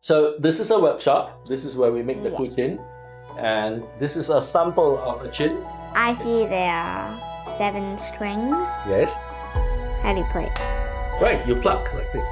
So this is a workshop. This is where we make the guqin. And this is a sample of a chin. I see there are 7 strings. Yes. How do you play it? Right, you pluck like this.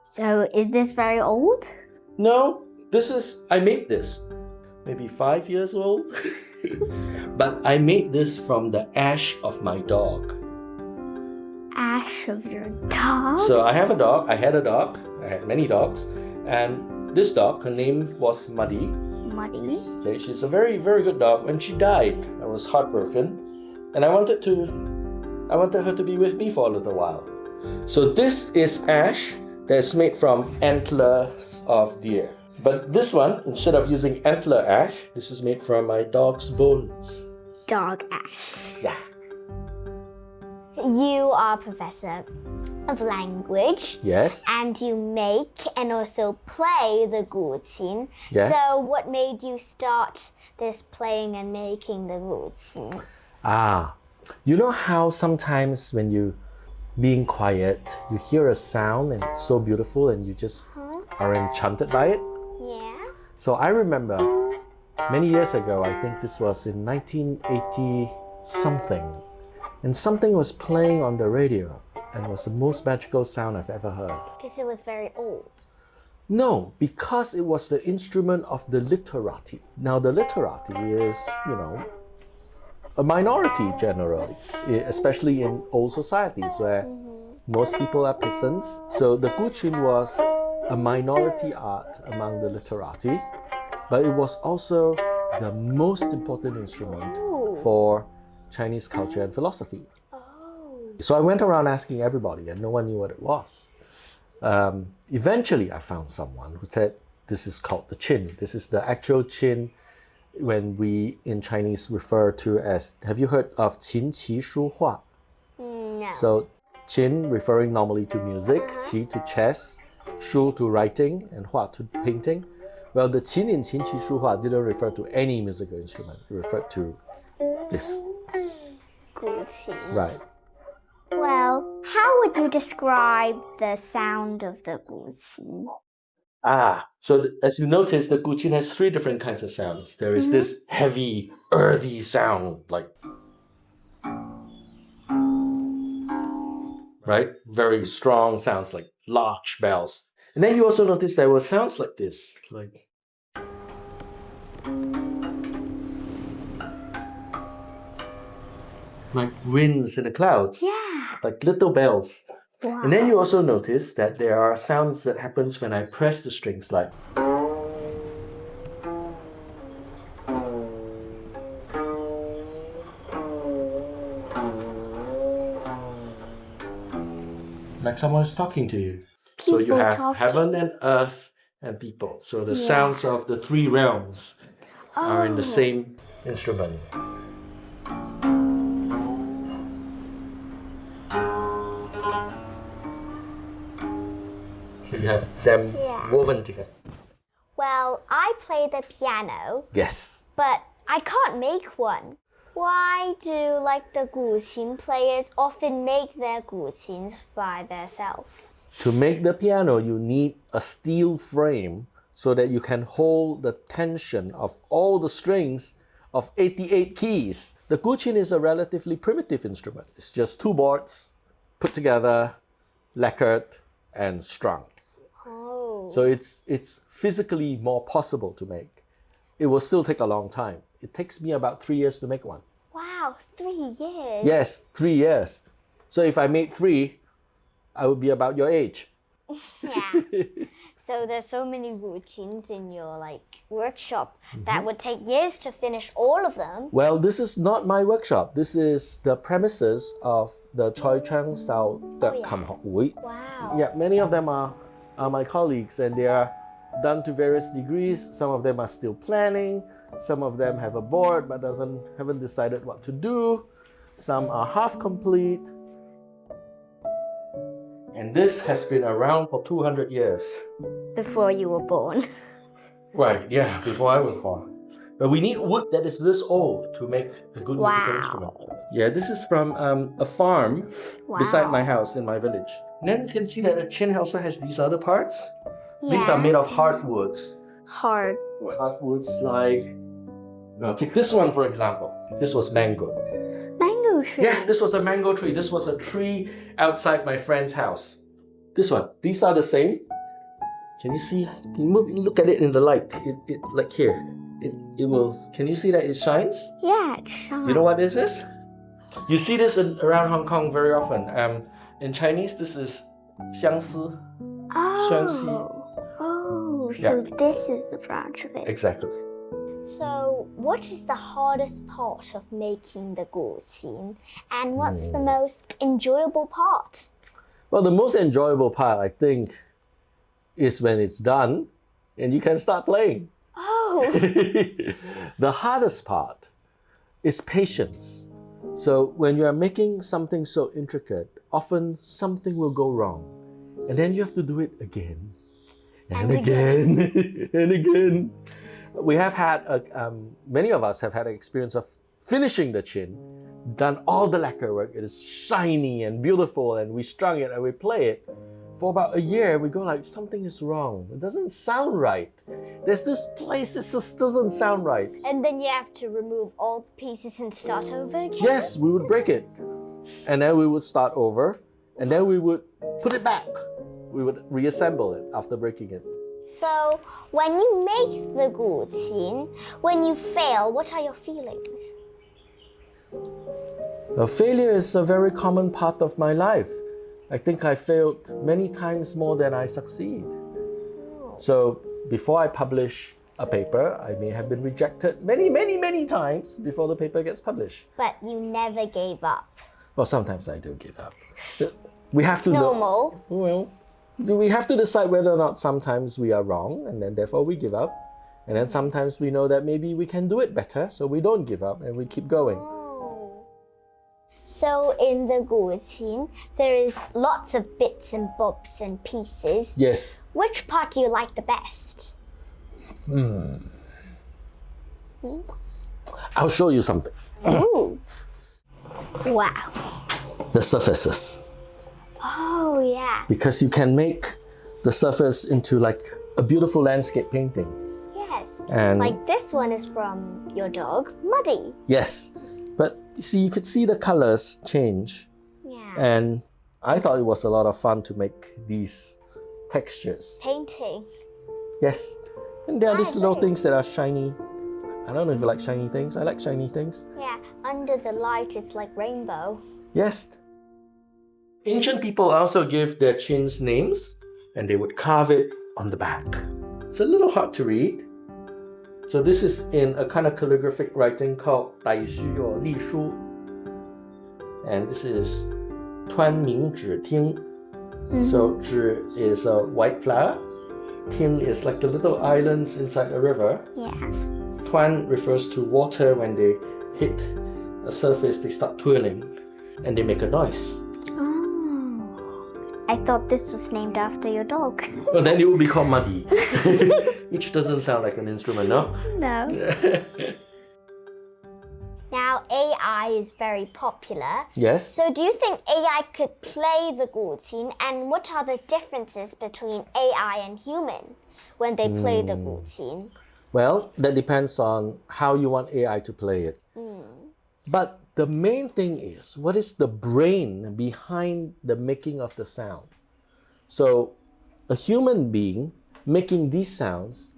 So is this very old? No, I made this maybe 5 years old. But I made this from the ash of my dog. Ash of your dog? So I have a dog, I had many dogs. And this dog, her name was Muddy. Muddy? Okay, she's a very, very good dog. When she died, I was heartbroken. And I wanted her to be with me for a little while. So this is ash that's made from antlers of deer. But this one, instead of using antler ash, this is made from my dog's bones. Dog ash. Yeah. You are professor of language. Yes. And you make and also play the guqin. Yes. So what made you start this playing and making the guqin? You know how sometimes when you being quiet, you hear a sound and it's so beautiful and you just are enchanted by it? Yeah. So I remember many years ago, I think this was in 1980 something, and something was playing on the radio and it was the most magical sound I've ever heard. Because it was very old. No, because it was the instrument of the literati. Now the literati is, a minority generally, especially in old societies where most people are peasants. So the guqin was a minority art among the literati, but it was also the most important instrument for Chinese culture and philosophy. So I went around asking everybody and no one knew what it was. Eventually I found someone who said, this is called the qin. This is the actual qin when we in Chinese refer to as, have you heard of qin qi shu hua? No. So qin referring normally to music, qi to chess, shu to writing, and hua to painting. Well, the qin in qin qi shu hua didn't refer to any musical instrument. It referred to this. Guqin. Right. Well, how would you describe the sound of the guqin? So as you notice, the guqin has 3 different kinds of sounds. There is this heavy, earthy sound, like, right? Very strong sounds like large bells. And then you also notice there were sounds like this, like winds in the clouds. Yeah. Like little bells. Wow. And then you also notice that there are sounds that happens when I press the strings, like someone is talking to you. So you have heaven and earth and people. So the sounds of the 3 realms are in the same instrument. So you have them woven together. Well, I play the piano. Yes. But I can't make one. Why do the guqin players often make their guqins by themselves? To make the piano, you need a steel frame so that you can hold the tension of all the strings of 88 keys. The guqin is a relatively primitive instrument. It's just 2 boards put together, lacquered, and strung. So it's physically more possible to make. It will still take a long time. It takes me about 3 years to make one. Wow, 3 years? Yes, 3 years. So if I made 3, I would be about your age. Yeah. So there's so many guqins in your workshop that would take years to finish all of them. Well, this is not my workshop. This is the premises of the Choi Chang Sao Wee. Wow. Yeah, many of them are my colleagues and they are done to various degrees. Some of them are still planning. Some of them have a board but haven't decided what to do. Some are half complete. And this has been around for 200 years. Before you were born. Right, yeah, before I was born. But we need wood that is this old to make a good musical instrument. Yeah, this is from a farm beside my house in my village. And then you can see that the chin also has these other parts. These are made of hardwoods. Hardwoods like... take this one for example. This was mango. Mango tree? Yeah, this was a mango tree. This was a tree outside my friend's house. This one. These are the same. Can you see? Can you look at it in the light? It like here. It will. Can you see that it shines? Yeah, it shines. You know what this is? You see this around Hong Kong very often. In Chinese, this is 相思, 相惜. Oh, so this is the branch of it. Exactly. So, what is the hardest part of making the guqin, and what's the most enjoyable part? Well, the most enjoyable part, I think, is when it's done and you can start playing. Oh. The hardest part is patience. So when you are making something so intricate, often something will go wrong. And then you have to do it again and again and again. We have had, many of us have had an experience of finishing the chin, done all the lacquer work. It is shiny and beautiful, and we strung it and we play it. For about a year, we go like, something is wrong. It doesn't sound right. There's this place, it just doesn't sound right. And then you have to remove all the pieces and start over again? Yes, we would break it. And then we would start over. And then we would put it back. We would reassemble it after breaking it. So, when you make the guqin, when you fail, what are your feelings? Well, failure is a very common part of my life. I think I failed many times more than I succeed. So before I publish a paper, I may have been rejected many times before the paper gets published. But you never gave up. Well, sometimes I do give up. We have to normal. Well, we have to decide whether or not sometimes we are wrong, and then therefore we give up. And then sometimes we know that maybe we can do it better, so we don't give up and we keep going. So in the guqin, there is lots of bits and bobs and pieces. Yes. Which part do you like the best? I'll show you something. Ooh. Wow. The surfaces. Oh, yeah. Because you can make the surface into like a beautiful landscape painting. Yes. And like this one is from your dog, Muddy. Yes. But you see, you could see the colors change. Yeah. And I thought it was a lot of fun to make these textures. Painting. Yes. And there are these little things that are shiny. I don't know if you like shiny things. I like shiny things. Yeah, under the light it's like rainbow. Yes. Ancient people also give their chins names, and they would carve it on the back. It's a little hard to read. So this is in a kind of calligraphic writing called 傣书 or 隶书. And this is 端明指听. So 指 is a white flower. 听 is like the little islands inside a river. Yeah. 端 refers to water. When they hit a surface, they start twirling and they make a noise. I thought this was named after your dog. Well, then it would be called Muddy, which doesn't sound like an instrument, no? No. Now, AI is very popular. Yes. So do you think AI could play the guqin, and what are the differences between AI and human when they play the guqin? Well, that depends on how you want AI to play it. But the main thing is, what is the brain behind the making of the sound? So a human being making these sounds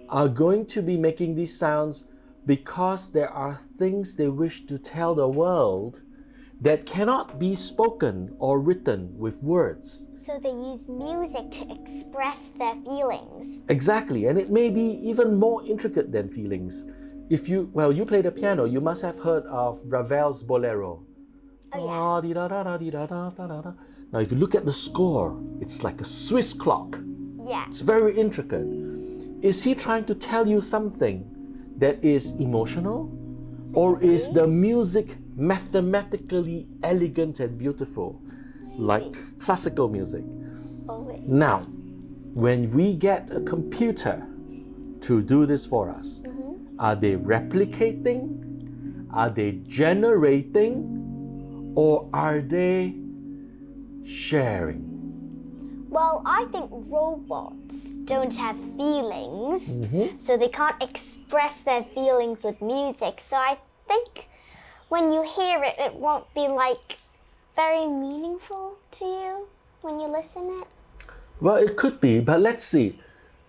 are going to be making these sounds because there are things they wish to tell the world that cannot be spoken or written with words. So they use music to express their feelings. Exactly, and it may be even more intricate than feelings. If you play the piano, you must have heard of Ravel's Bolero. Oh, yeah. Now, if you look at the score, it's like a Swiss clock. Yeah. It's very intricate. Is he trying to tell you something that is emotional? Or is the music mathematically elegant and beautiful? like classical music. Always. Now, when we get a computer to do this for us, are they replicating? Are they generating? Or are they sharing? Well, I think robots don't have feelings, so they can't express their feelings with music. So I think when you hear it, it won't be like very meaningful to you when you listen it. Well, it could be, but let's see.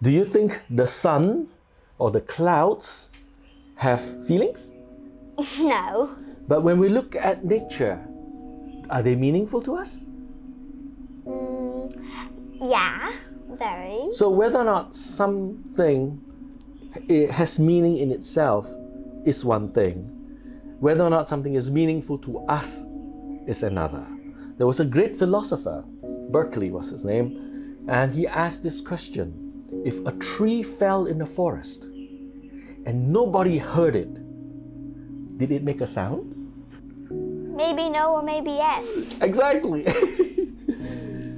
Do you think the sun or the clouds have feelings? No. But when we look at nature, are they meaningful to us? Yeah, very. So whether or not something it has meaning in itself is one thing. Whether or not something is meaningful to us is another. There was a great philosopher, Berkeley was his name, and he asked this question: if a tree fell in the forest and nobody heard it, did it make a sound? Maybe no or maybe yes. Exactly.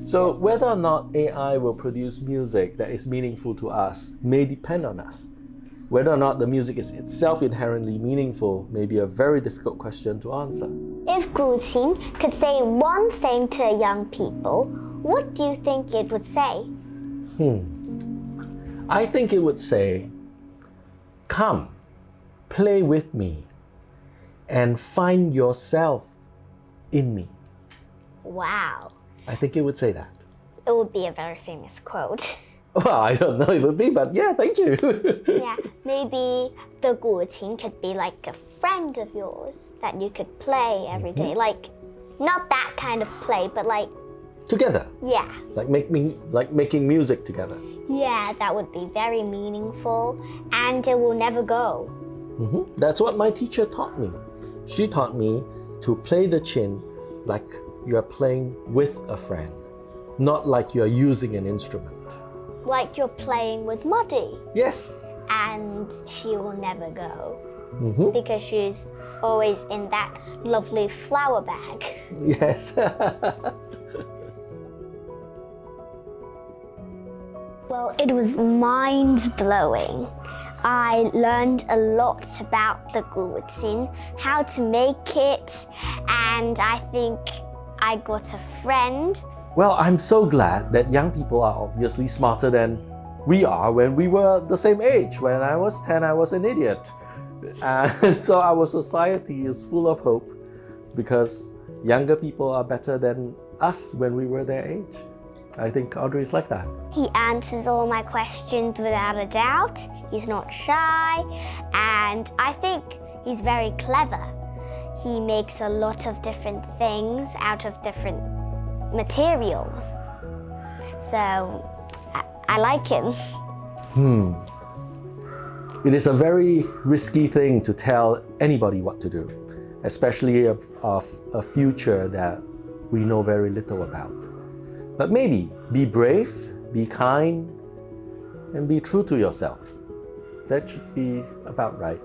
So whether or not AI will produce music that is meaningful to us may depend on us. Whether or not the music is itself inherently meaningful may be a very difficult question to answer. If guqin could say one thing to young people, what do you think it would say? I think it would say, come, play with me, and find yourself in me. Wow. I think it would say that. It would be a very famous quote. Well, I don't know if it would be, but yeah, thank you. Yeah, maybe the guqin could be like a friend of yours that you could play every day. Like, not that kind of play, but like... Together. Yeah. Like making music together. Yeah, that would be very meaningful, and it will never go. That's what my teacher taught me. She taught me to play the qin like you are playing with a friend, not like you are using an instrument. Like you're playing with Muddy. Yes. And she will never go. Because she's always in that lovely flower bag. Yes. Well, it was mind-blowing. I learned a lot about the guqin, how to make it, and I think I got a friend. Well, I'm so glad that young people are obviously smarter than we are when we were the same age. When I was 10, I was an idiot. And so our society is full of hope because younger people are better than us when we were their age. I think Audrey is like that. He answers all my questions without a doubt. He's not shy, and I think he's very clever. He makes a lot of different things out of different materials. So I like him. It is a very risky thing to tell anybody what to do, especially of a future that we know very little about. But maybe be brave, be kind, and be true to yourself. That should be about right.